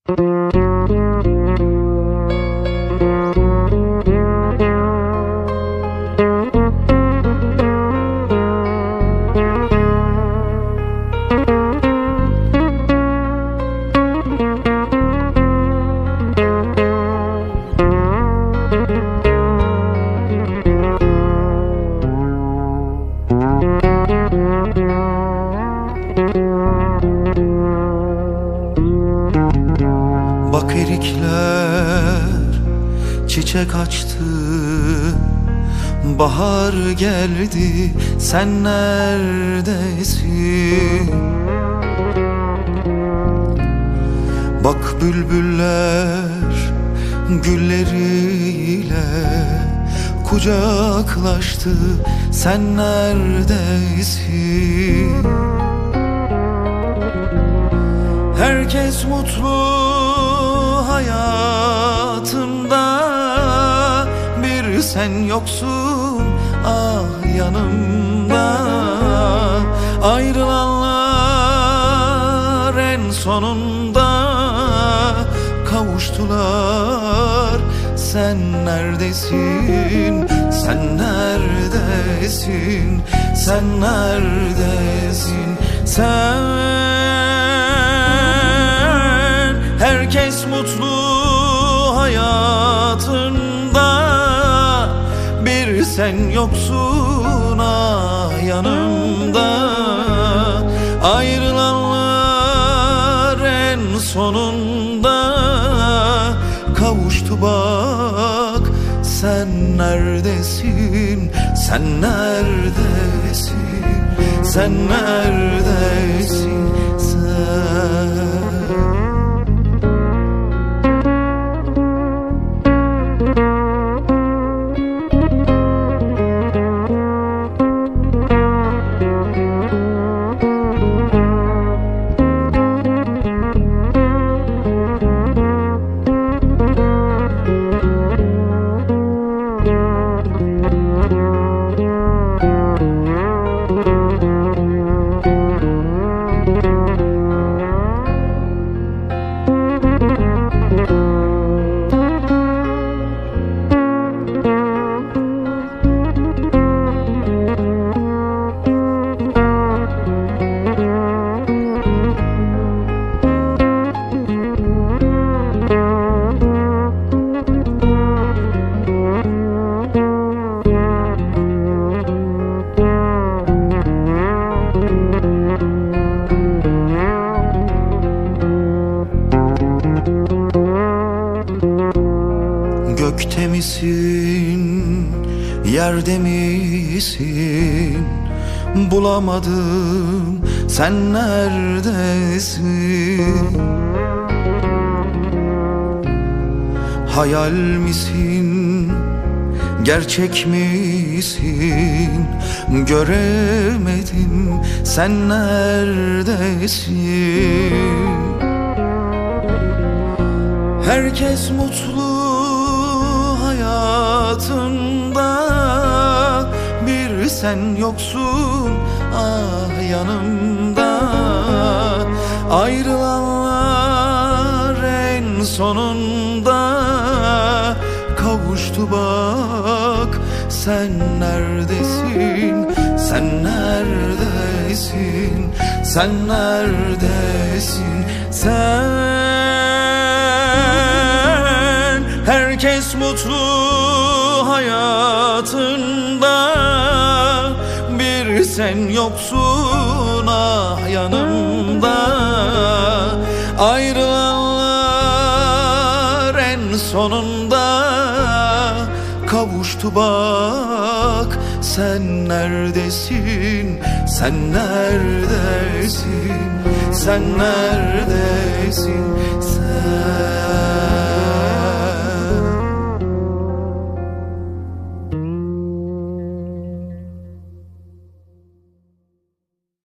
Bak erikler çiçek açtı, bahar geldi, sen neredesin? Bak bülbüller gülleriyle kucaklaştı, sen neredesin? Herkes mutlu hayatında, bir sen yoksun ah yanımda. Ayrılanlar en sonunda kavuştular, sen neredesin? Sen neredesin? Sen neredesin? Sen. Herkes mutlu hayatında, bir sen yoksun ah yanımda. Ayrılanlar en sonunda kavuştu bak, sen neredesin? Sen neredesin? Sen neredesin? Sen. Gökte misin, yerde misin? Bulamadım, sen neredesin? Hayal misin, gerçek misin? Göremedim, sen neredesin? Herkes mutlu hayatında, bir sen yoksun ah yanımda. Ayrılanlar en sonunda kavuştu bak, sen neredesin? Sen neredesin? Sen neredesin? Sen. Herkes mutlu hayatında, bir sen yoksun ah yanımda. Ayrılanlar en sonunda kavuştu bak, sen neredesin? Sen neredesin? Sen neredesin? Sen.